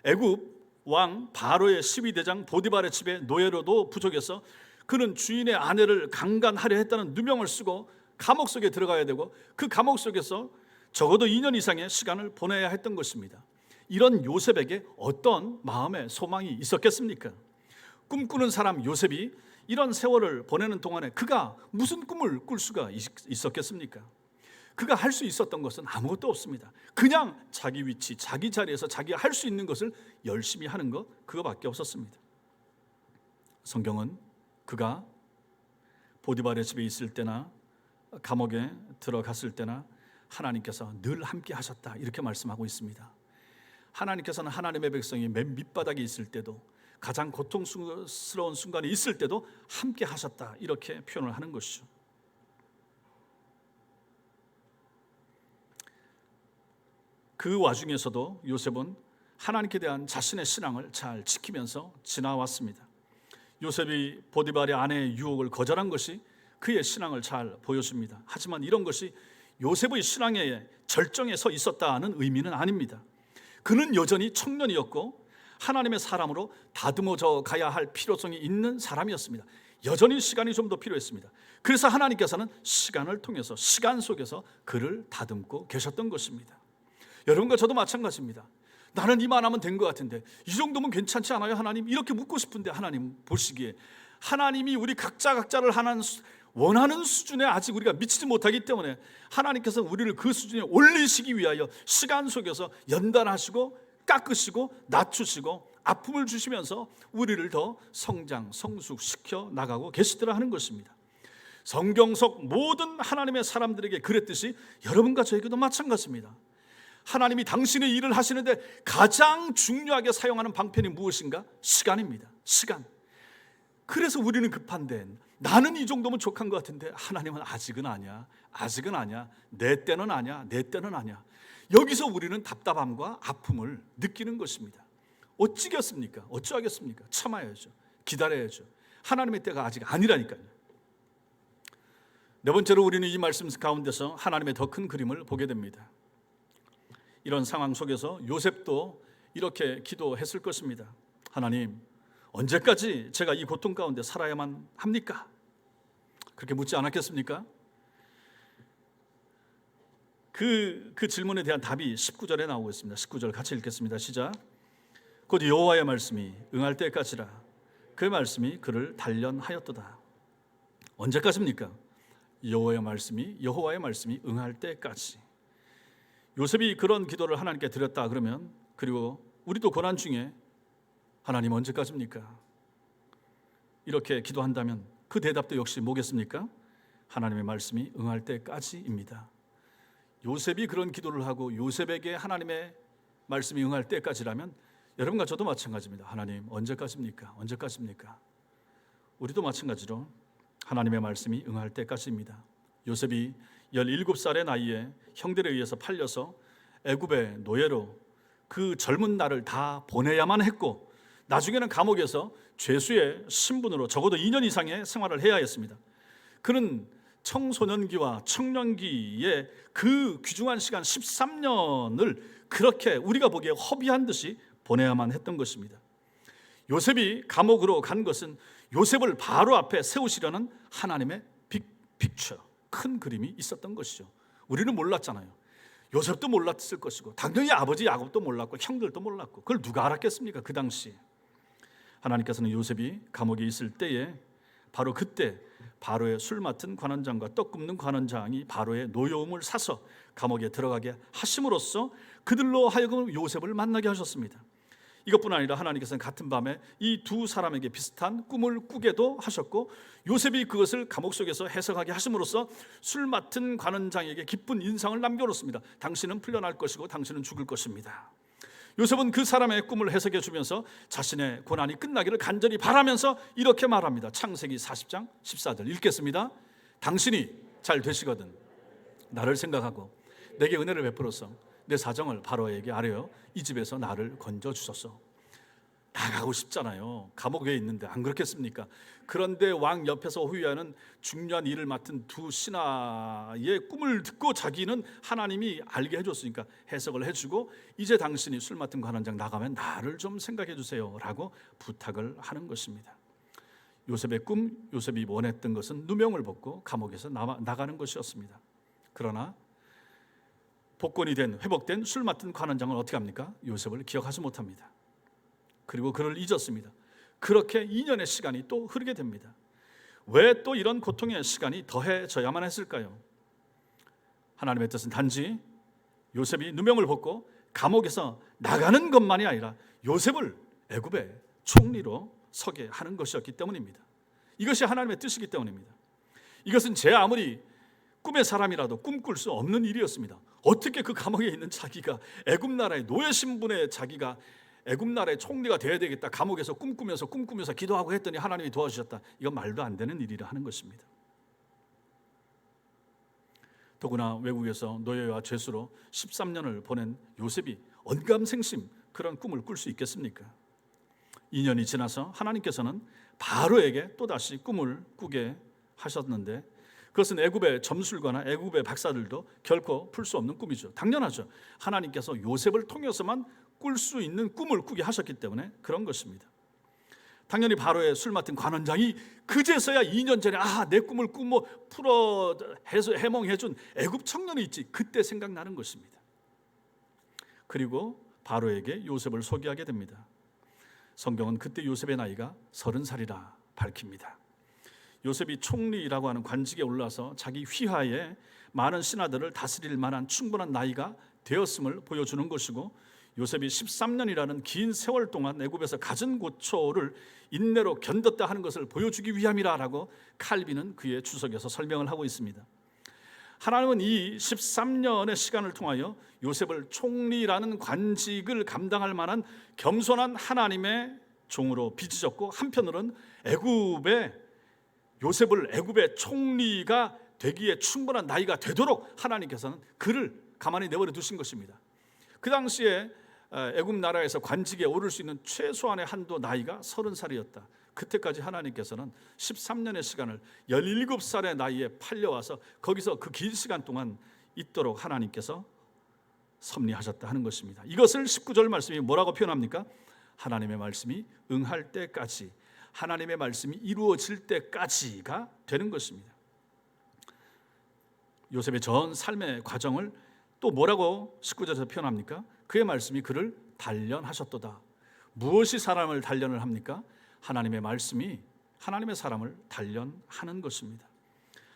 애굽 왕 바로의 12대장 보디발의 집에 노예로도 부족해서 그는 주인의 아내를 강간하려 했다는 누명을 쓰고 감옥 속에 들어가야 되고 그 감옥 속에서 적어도 2년 이상의 시간을 보내야 했던 것입니다. 이런 요셉에게 어떤 마음의 소망이 있었겠습니까? 꿈꾸는 사람 요셉이 이런 세월을 보내는 동안에 그가 무슨 꿈을 꿀 수가 있었겠습니까? 그가 할 수 있었던 것은 아무것도 없습니다. 그냥 자기 위치, 자기 자리에서 자기가 할 수 있는 것을 열심히 하는 것, 그거밖에 없었습니다. 성경은 그가 보디발의 집에 있을 때나 감옥에 들어갔을 때나 하나님께서 늘 함께 하셨다 이렇게 말씀하고 있습니다. 하나님께서는 하나님의 백성이 맨 밑바닥에 있을 때도 가장 고통스러운 순간에 있을 때도 함께 하셨다 이렇게 표현을 하는 것이죠. 그 와중에서도 요셉은 하나님께 대한 자신의 신앙을 잘 지키면서 지나왔습니다. 요셉이 보디발의 아내의 유혹을 거절한 것이 그의 신앙을 잘 보여줍니다. 하지만 이런 것이 요셉의 신앙의 절정에 서 있었다는 의미는 아닙니다. 그는 여전히 청년이었고 하나님의 사람으로 다듬어져 가야 할 필요성이 있는 사람이었습니다. 여전히 시간이 좀 더 필요했습니다. 그래서 하나님께서는 시간을 통해서 시간 속에서 그를 다듬고 계셨던 것입니다. 여러분과 저도 마찬가지입니다. 나는 이만하면 된 것 같은데 이 정도면 괜찮지 않아요 하나님? 이렇게 묻고 싶은데 하나님 보시기에 하나님이 우리 각자를 원하는 수준에 아직 우리가 미치지 못하기 때문에 하나님께서 우리를 그 수준에 올리시기 위하여 시간 속에서 연단하시고 깎으시고 낮추시고 아픔을 주시면서 우리를 더 성장, 성숙시켜 나가고 계시더라 하는 것입니다. 성경 속 모든 하나님의 사람들에게 그랬듯이 여러분과 저에게도 마찬가지입니다. 하나님이 당신의 일을 하시는데 가장 중요하게 사용하는 방편이 무엇인가? 시간입니다. 시간. 그래서 우리는 급한데 나는 이 정도면 족한 것 같은데 하나님은 아직은 아니야. 아직은 아니야. 내 때는 아니야. 내 때는 아니야. 여기서 우리는 답답함과 아픔을 느끼는 것입니다. 어찌겠습니까? 어찌하겠습니까? 참아야죠. 기다려야죠. 하나님의 때가 아직 아니라니까요. 네 번째로 우리는 이 말씀 가운데서 하나님의 더 큰 그림을 보게 됩니다. 이런 상황 속에서 요셉도 이렇게 기도했을 것입니다. 하나님, 언제까지 제가 이 고통 가운데 살아야만 합니까? 그렇게 묻지 않았겠습니까? 그 질문에 대한 답이 19절에 나오고 있습니다. 19절 같이 읽겠습니다. 시작. 곧 여호와의 말씀이 응할 때까지라 그 말씀이 그를 단련하였도다. 언제까지입니까? 여호와의 말씀이 응할 때까지. 요셉이 그런 기도를 하나님께 드렸다 그러면, 그리고 우리도 고난 중에 하나님 언제까지입니까? 이렇게 기도한다면 그 대답도 역시 뭐겠습니까? 하나님의 말씀이 응할 때까지입니다. 요셉이 그런 기도를 하고 요셉에게 하나님의 말씀이 응할 때까지라면 여러분과 저도 마찬가지입니다. 하나님 언제까지입니까? 언제까지입니까? 우리도 마찬가지로 하나님의 말씀이 응할 때까지입니다. 요셉이 17살의 나이에 형들에 의해서 팔려서 애굽의 노예로 그 젊은 날을 다 보내야만 했고 나중에는 감옥에서 죄수의 신분으로 적어도 2년 이상의 생활을 해야 했습니다. 그는 청소년기와 청년기에 그 귀중한 시간 13년을 그렇게 우리가 보기에 허비한 듯이 보내야만 했던 것입니다. 요셉이 감옥으로 간 것은 요셉을 바로 앞에 세우시려는 하나님의 픽처, 큰 그림이 있었던 것이죠. 우리는 몰랐잖아요. 요셉도 몰랐을 것이고 당연히 아버지 야곱도 몰랐고 형들도 몰랐고 그걸 누가 알았겠습니까? 그 당시에. 하나님께서는 요셉이 감옥에 있을 때에 바로 그때 바로의 술 맡은 관원장과 떡 굽는 관원장이 바로의 노여움을 사서 감옥에 들어가게 하심으로써 그들로 하여금 요셉을 만나게 하셨습니다. 이것뿐 아니라 하나님께서는 같은 밤에 이 두 사람에게 비슷한 꿈을 꾸게도 하셨고 요셉이 그것을 감옥 속에서 해석하게 하심으로써 술 맡은 관원장에게 기쁜 인상을 남겨놓습니다. 당신은 풀려날 것이고 당신은 죽을 것입니다. 요셉은 그 사람의 꿈을 해석해 주면서 자신의 고난이 끝나기를 간절히 바라면서 이렇게 말합니다. 창세기 40장 14절 읽겠습니다. 당신이 잘 되시거든 나를 생각하고 내게 은혜를 베풀어서 내 사정을 바로에게 아뢰어 이 집에서 나를 건져주소서. 나가고 싶잖아요. 감옥에 있는데 안 그렇겠습니까? 그런데 왕 옆에서 호위하는 중요한 일을 맡은 두 신하의 꿈을 듣고 자기는 하나님이 알게 해줬으니까 해석을 해주고 이제 당신이 술 맡은 관원장 나가면 나를 좀 생각해 주세요 라고 부탁을 하는 것입니다. 요셉의 꿈, 요셉이 원했던 것은 누명을 벗고 감옥에서 나가는 것이었습니다. 그러나 복권이 된 회복된 술 맡은 관원장은 어떻게 합니까? 요셉을 기억하지 못합니다. 그리고 그를 잊었습니다. 그렇게 2년의 시간이 또 흐르게 됩니다. 왜 또 이런 고통의 시간이 더해져야만 했을까요? 하나님의 뜻은 단지 요셉이 누명을 벗고 감옥에서 나가는 것만이 아니라 요셉을 애굽의 총리로 서게 하는 것이었기 때문입니다. 이것이 하나님의 뜻이기 때문입니다. 이것은 제 아무리 꿈의 사람이라도 꿈꿀 수 없는 일이었습니다. 어떻게 그 감옥에 있는 자기가 애굽 나라의 노예 신분의 자기가 애굽 나라의 총리가 되어야 되겠다. 감옥에서 꿈꾸면서 기도하고 했더니 하나님이 도와주셨다. 이건 말도 안 되는 일이라 하는 것입니다. 더구나 외국에서 노예와 죄수로 13년을 보낸 요셉이 언감생심 그런 꿈을 꿀 수 있겠습니까? 2년이 지나서 하나님께서는 바로에게 또다시 꿈을 꾸게 하셨는데 그것은 애굽의 점술가나 애굽의 박사들도 결코 풀 수 없는 꿈이죠. 당연하죠. 하나님께서 요셉을 통해서만 꿀 수 있는 꿈을 꾸게 하셨기 때문에 그런 것입니다. 당연히 바로의 술 맡은 관원장이 그제서야 2년 전에 내 꿈을 꾸며 풀어 해몽해준 애굽 청년이 있지 그때 생각나는 것입니다. 그리고 바로에게 요셉을 소개하게 됩니다. 성경은 그때 요셉의 나이가 30살이라 밝힙니다. 요셉이 총리라고 하는 관직에 올라서 자기 휘하에 많은 신하들을 다스릴 만한 충분한 나이가 되었음을 보여주는 것이고 요셉이 13년이라는 긴 세월 동안 애굽에서 갖은 고초를 인내로 견뎠다 하는 것을 보여주기 위함이라고 칼빈은 그의 주석에서 설명을 하고 있습니다. 하나님은 이 13년의 시간을 통하여 요셉을 총리라는 관직을 감당할 만한 겸손한 하나님의 종으로 빚으셨고 한편으로는 요셉을 애굽의 총리가 되기에 충분한 나이가 되도록 하나님께서는 그를 가만히 내버려 두신 것입니다. 그 당시에 애굽 나라에서 관직에 오를 수 있는 최소한의 한도 나이가 30살이었다. 그때까지 하나님께서는 13년의 시간을 17살의 나이에 팔려와서 거기서 그 긴 시간 동안 있도록 하나님께서 섭리하셨다 하는 것입니다. 이것을 19절 말씀이 뭐라고 표현합니까? 하나님의 말씀이 응할 때까지, 하나님의 말씀이 이루어질 때까지가 되는 것입니다. 요셉의 전 삶의 과정을 또 뭐라고 19절에서 표현합니까? 그의 말씀이 그를 단련하셨도다. 무엇이 사람을 단련을 합니까? 하나님의 말씀이 하나님의 사람을 단련하는 것입니다.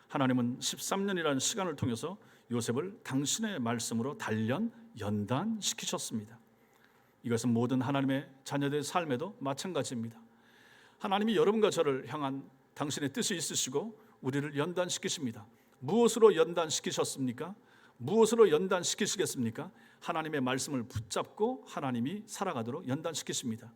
하나님은 13년이라는 시간을 통해서 요셉을 당신의 말씀으로 단련, 연단시키셨습니다. 이것은 모든 하나님의 자녀들의 삶에도 마찬가지입니다. 하나님이 여러분과 저를 향한 당신의 뜻이 있으시고 우리를 연단시키십니다. 무엇으로 연단시키셨습니까? 무엇으로 연단시키시겠습니까? 하나님의 말씀을 붙잡고 하나님이 살아가도록 연단시키십니다.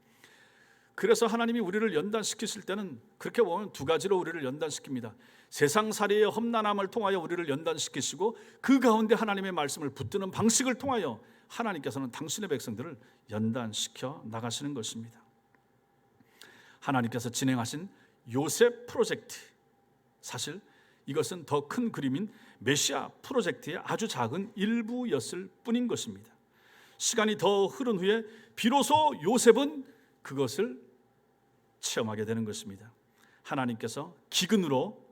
그래서 하나님이 우리를 연단시키실 때는 그렇게 보면 두 가지로 우리를 연단시킵니다. 세상살이의 험난함을 통하여 우리를 연단시키시고 그 가운데 하나님의 말씀을 붙드는 방식을 통하여 하나님께서는 당신의 백성들을 연단시켜 나가시는 것입니다. 하나님께서 진행하신 요셉 프로젝트, 사실 이것은 더 큰 그림인 메시아 프로젝트의 아주 작은 일부였을 뿐인 것입니다. 시간이 더 흐른 후에 비로소 요셉은 그것을 체험하게 되는 것입니다. 하나님께서 기근으로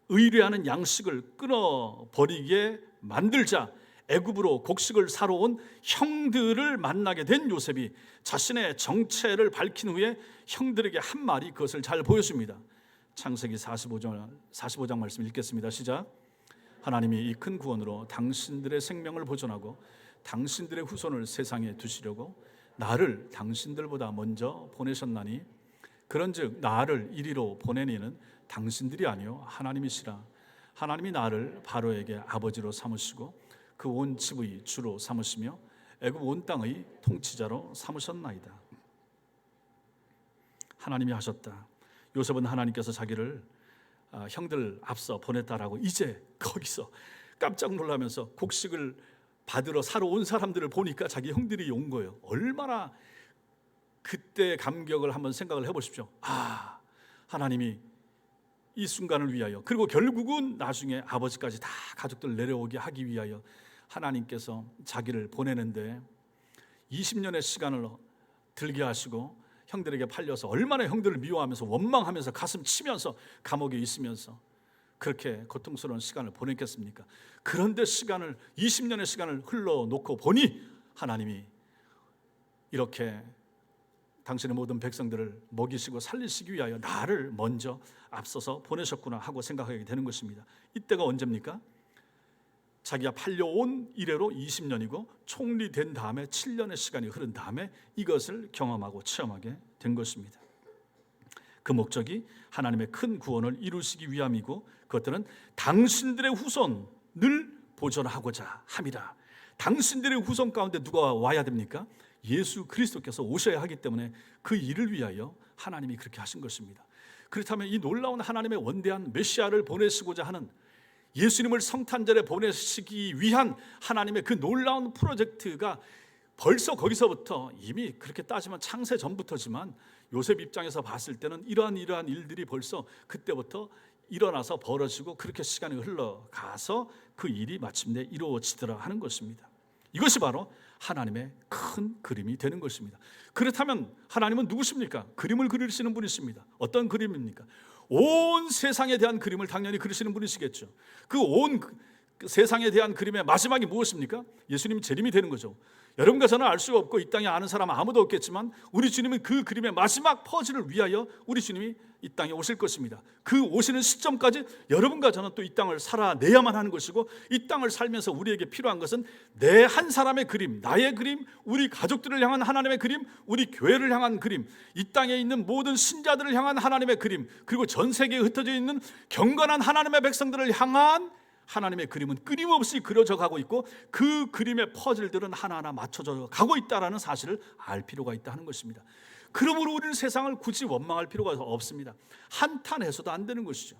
의뢰하는 양식을 끊어버리게 만들자 애굽으로 곡식을 사러 온 형들을 만나게 된 요셉이 자신의 정체를 밝힌 후에 형들에게 한 말이 그것을 잘 보여줍니다. 창세기 45장 말씀 읽겠습니다. 시작. 하나님이 이 큰 구원으로 당신들의 생명을 보존하고 당신들의 후손을 세상에 두시려고 나를 당신들보다 먼저 보내셨나니 그런즉 나를 이리로 보낸 이는 당신들이 아니요 하나님이시라. 하나님이 나를 바로에게 아버지로 삼으시고 그 온 집의 주로 삼으시며 애굽 온 땅의 통치자로 삼으셨나이다. 하나님이 하셨다. 요셉은 하나님께서 자기를 형들 앞서 보냈다라고 이제 거기서 깜짝 놀라면서 곡식을 받으러 사러 온 사람들을 보니까 자기 형들이 온 거예요. 얼마나 그때 감격을 한번 생각을 해보십시오. 하나님이 이 순간을 위하여, 그리고 결국은 나중에 아버지까지 다 가족들 내려오게 하기 위하여 하나님께서 자기를 보내는데 20년의 시간을 들게 하시고 형들에게 팔려서 얼마나 형들을 미워하면서 원망하면서 가슴 치면서 감옥에 있으면서 그렇게 고통스러운 시간을 보냈겠습니까? 그런데 20년의 시간을 흘러놓고 보니 하나님이 이렇게 당신의 모든 백성들을 먹이시고 살리시기 위하여 나를 먼저 앞서서 보내셨구나 하고 생각하게 되는 것입니다. 이때가 언제입니까? 자기가 팔려온 이래로 20년이고 총리된 다음에 7년의 시간이 흐른 다음에 이것을 경험하고 체험하게 된 것입니다. 그 목적이 하나님의 큰 구원을 이루시기 위함이고 그것들은 당신들의 후손을 보존하고자 함이라. 당신들의 후손 가운데 누가 와야 됩니까? 예수 그리스도께서 오셔야 하기 때문에 그 일을 위하여 하나님이 그렇게 하신 것입니다. 그렇다면 이 놀라운 하나님의 원대한 메시아를 보내시고자 하는, 예수님을 성탄절에 보내시기 위한 하나님의 그 놀라운 프로젝트가 벌써 거기서부터, 이미 그렇게 따지면 창세 전부터지만 요셉 입장에서 봤을 때는 이러한 일들이 벌써 그때부터 일어나서 벌어지고 그렇게 시간이 흘러가서 그 일이 마침내 이루어지더라 하는 것입니다. 이것이 바로 하나님의 큰 그림이 되는 것입니다. 그렇다면 하나님은 누구십니까? 그림을 그리시는 분이십니다. 어떤 그림입니까? 온 세상에 대한 그림을 당연히 그리시는 분이시겠죠. 그 온 세상에 대한 그림의 마지막이 무엇입니까? 예수님이 재림이 되는 거죠. 여러분과 저는 알 수가 없고 이 땅에 아는 사람 아무도 없겠지만 우리 주님은 그 그림의 마지막 퍼즐을 위하여 우리 주님이 이 땅에 오실 것입니다. 그 오시는 시점까지 여러분과 저는 또 이 땅을 살아내야만 하는 것이고, 이 땅을 살면서 우리에게 필요한 것은 내 한 사람의 그림, 나의 그림, 우리 가족들을 향한 하나님의 그림, 우리 교회를 향한 그림, 이 땅에 있는 모든 신자들을 향한 하나님의 그림, 그리고 전 세계에 흩어져 있는 경건한 하나님의 백성들을 향한 하나님의 그림은 끊임없이 그려져 가고 있고 그 그림의 퍼즐들은 하나하나 맞춰져 가고 있다는 사실을 알 필요가 있다 하는 것입니다. 그러므로 우리는 세상을 굳이 원망할 필요가 없습니다. 한탄해서도 안 되는 것이죠.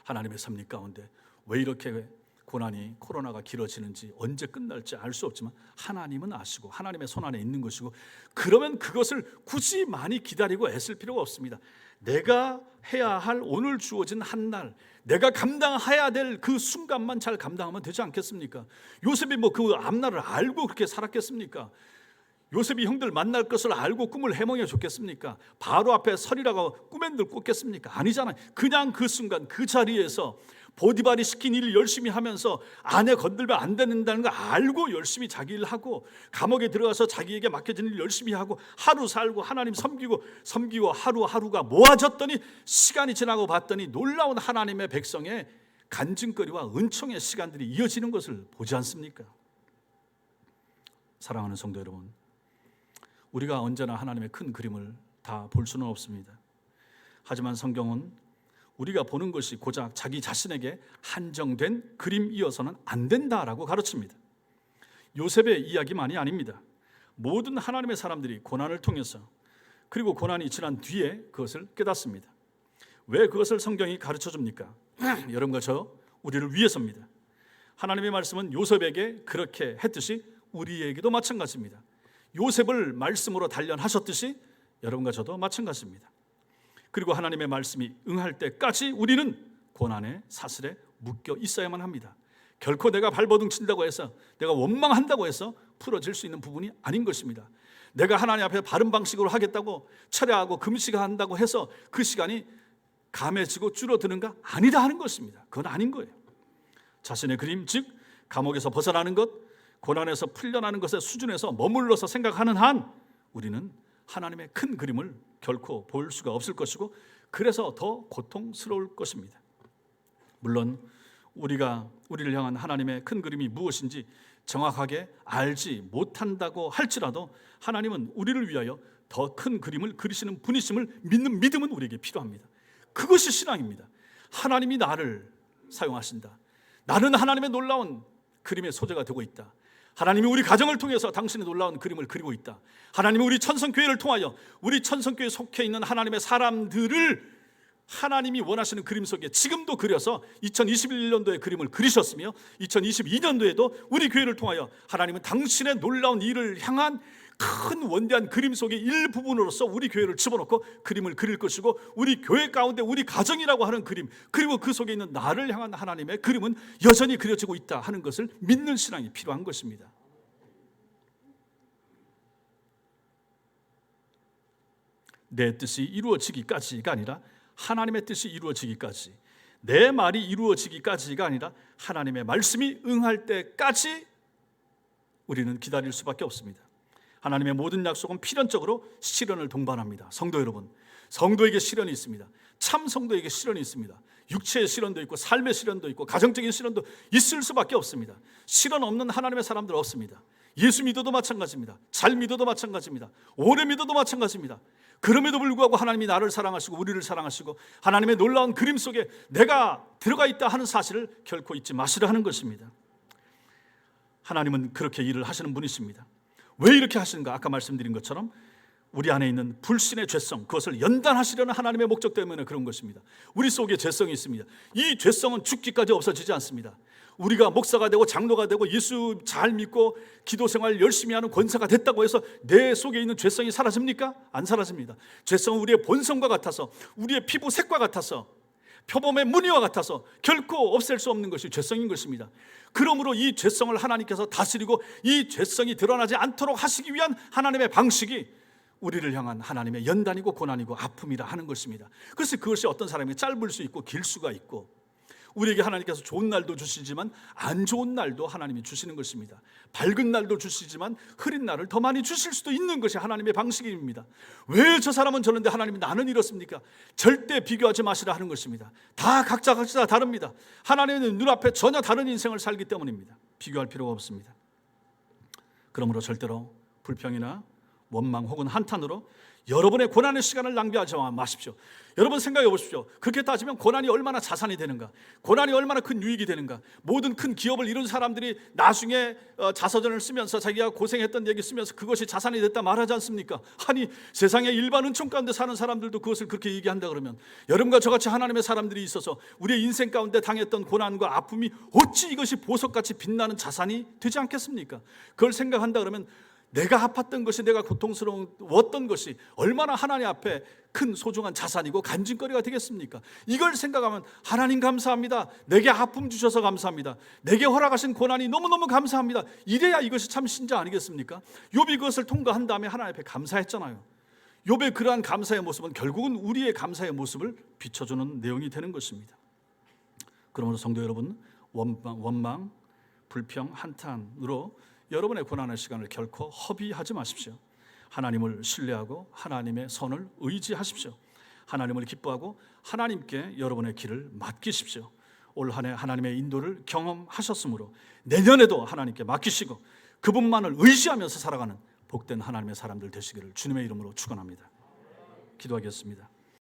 하나님의 섭리 가운데 왜 이렇게 고난이, 코로나가 길어지는지, 언제 끝날지 알 수 없지만 하나님은 아시고 하나님의 손안에 있는 것이고, 그러면 그것을 굳이 많이 기다리고 애쓸 필요가 없습니다. 내가 해야 할 오늘 주어진 한 날, 내가 감당해야 될 그 순간만 잘 감당하면 되지 않겠습니까? 요셉이 그 앞날을 알고 그렇게 살았겠습니까? 요셉이 형들 만날 것을 알고 꿈을 해몽해 줬겠습니까? 바로 앞에 서리라고 꿈엔들 꿨겠습니까? 아니잖아요. 그냥 그 순간 그 자리에서 보디발이 시킨 일을 열심히 하면서 아내 건들면 안 된다는 거 알고 열심히 자기 일 하고, 감옥에 들어가서 자기에게 맡겨진 일 열심히 하고 하루 살고 하나님 섬기고 하루하루가 모아졌더니 시간이 지나고 봤더니 놀라운 하나님의 백성의 간증거리와 은총의 시간들이 이어지는 것을 보지 않습니까? 사랑하는 성도 여러분, 우리가 언제나 하나님의 큰 그림을 다 볼 수는 없습니다. 하지만 성경은 우리가 보는 것이 고작 자기 자신에게 한정된 그림이어서는 안 된다라고 가르칩니다. 요셉의 이야기만이 아닙니다. 모든 하나님의 사람들이 고난을 통해서, 그리고 고난이 지난 뒤에 그것을 깨닫습니다. 왜 그것을 성경이 가르쳐줍니까? 여러분과 저, 우리를 위해서입니다. 하나님의 말씀은 요셉에게 그렇게 했듯이 우리에게도 마찬가지입니다. 요셉을 말씀으로 단련하셨듯이 여러분과 저도 마찬가지입니다. 그리고 하나님의 말씀이 응할 때까지 우리는 고난의 사슬에 묶여 있어야만 합니다. 결코 내가 발버둥 친다고 해서, 내가 원망한다고 해서 풀어질 수 있는 부분이 아닌 것입니다. 내가 하나님 앞에 바른 방식으로 하겠다고 철야하고 금식한다고 해서 그 시간이 감해지고 줄어드는가? 아니다 하는 것입니다. 그건 아닌 거예요. 자신의 그림, 즉 감옥에서 벗어나는 것, 고난에서 풀려나는 것의 수준에서 머물러서 생각하는 한 우리는 하나님의 큰 그림을 결코 볼 수가 없을 것이고, 그래서 더 고통스러울 것입니다. 물론 우리를 향한 하나님의 큰 그림이 무엇인지 정확하게 알지 못한다고 할지라도 하나님은 우리를 위하여 더 큰 그림을 그리시는 분이심을 믿는 믿음은 우리에게 필요합니다. 그것이 신앙입니다. 하나님이 나를 사용하신다. 나는 하나님의 놀라운 그림의 소재가 되고 있다. 하나님이 우리 가정을 통해서 당신의 놀라운 그림을 그리고 있다. 하나님이 우리 천성교회를 통하여 우리 천성교회에 속해 있는 하나님의 사람들을 하나님이 원하시는 그림 속에 지금도 그려서 2021년도에 그림을 그리셨으며 2022년도에도 우리 교회를 통하여 하나님은 당신의 놀라운 일을 향한 큰 원대한 그림 속의 일부분으로서 우리 교회를 집어넣고 그림을 그릴 것이고, 우리 교회 가운데 우리 가정이라고 하는 그림, 그리고 그 속에 있는 나를 향한 하나님의 그림은 여전히 그려지고 있다 하는 것을 믿는 신앙이 필요한 것입니다. 내 뜻이 이루어지기까지가 아니라 하나님의 뜻이 이루어지기까지, 내 말이 이루어지기까지가 아니라 하나님의 말씀이 응할 때까지 우리는 기다릴 수밖에 없습니다. 하나님의 모든 약속은 필연적으로 시련을 동반합니다. 성도 여러분, 성도에게 시련이 있습니다. 참 성도에게 시련이 있습니다. 육체의 시련도 있고 삶의 시련도 있고 가정적인 시련도 있을 수밖에 없습니다. 시련 없는 하나님의 사람들 없습니다. 예수 믿어도 마찬가지입니다. 잘 믿어도 마찬가지입니다. 오래 믿어도 마찬가지입니다. 그럼에도 불구하고 하나님이 나를 사랑하시고 우리를 사랑하시고 하나님의 놀라운 그림 속에 내가 들어가 있다 하는 사실을 결코 잊지 마시라 하는 것입니다. 하나님은 그렇게 일을 하시는 분이십니다. 왜 이렇게 하시는가? 아까 말씀드린 것처럼 우리 안에 있는 불신의 죄성, 그것을 연단하시려는 하나님의 목적 때문에 그런 것입니다. 우리 속에 죄성이 있습니다. 이 죄성은 죽기까지 없어지지 않습니다. 우리가 목사가 되고 장로가 되고 예수 잘 믿고 기도 생활 열심히 하는 권사가 됐다고 해서 내 속에 있는 죄성이 사라집니까? 안 사라집니다. 죄성은 우리의 본성과 같아서, 우리의 피부 색과 같아서, 표범의 무늬와 같아서 결코 없앨 수 없는 것이 죄성인 것입니다. 그러므로 이 죄성을 하나님께서 다스리고 이 죄성이 드러나지 않도록 하시기 위한 하나님의 방식이 우리를 향한 하나님의 연단이고 고난이고 아픔이라 하는 것입니다. 그래서 그것이 어떤 사람에게 짧을 수 있고 길 수가 있고, 우리에게 하나님께서 좋은 날도 주시지만 안 좋은 날도 하나님이 주시는 것입니다. 밝은 날도 주시지만 흐린 날을 더 많이 주실 수도 있는 것이 하나님의 방식입니다. 왜 저 사람은 저런데 하나님이 나는 이렇습니까? 절대 비교하지 마시라 하는 것입니다. 다 각자 다릅니다. 하나님은 눈앞에 전혀 다른 인생을 살기 때문입니다. 비교할 필요가 없습니다. 그러므로 절대로 불평이나 원망 혹은 한탄으로 여러분의 고난의 시간을 낭비하지 마십시오. 여러분 생각해 보십시오. 그렇게 따지면 고난이 얼마나 자산이 되는가, 고난이 얼마나 큰 유익이 되는가. 모든 큰 기업을 이룬 사람들이 나중에 자서전을 쓰면서 자기가 고생했던 얘기 쓰면서 그것이 자산이 됐다 말하지 않습니까? 아니, 세상의 일반 은총 가운데 사는 사람들도 그것을 그렇게 얘기한다 그러면 여러분과 저같이 하나님의 사람들이 있어서 우리의 인생 가운데 당했던 고난과 아픔이 어찌 이것이 보석같이 빛나는 자산이 되지 않겠습니까? 그걸 생각한다 그러면 내가 아팠던 것이, 내가 고통스러웠던 것이 얼마나 하나님 앞에 큰 소중한 자산이고 간증거리가 되겠습니까? 이걸 생각하면 하나님 감사합니다. 내게 아픔 주셔서 감사합니다. 내게 허락하신 고난이 너무너무 감사합니다. 이래야 이것이 참 신자 아니겠습니까? 욥이 그것을 통과한 다음에 하나님 앞에 감사했잖아요. 욥의 그러한 감사의 모습은 결국은 우리의 감사의 모습을 비춰주는 내용이 되는 것입니다. 그러므로 성도 여러분, 원망, 불평, 한탄으로 여러분의 고난의 시간을 결코 허비하지 마십시오. 하나님을 신뢰하고 하나님의 선을 의지하십시오. 하나님을 기뻐하고 하나님께 여러분의 길을 맡기십시오. 올 한 해 하나님의 인도를 경험하셨으므로 내년에도 하나님께 맡기시고 그분만을 의지하면서 살아가는 복된 하나님의 사람들 되시기를 주님의 이름으로 축원합니다. 기도하겠습니다.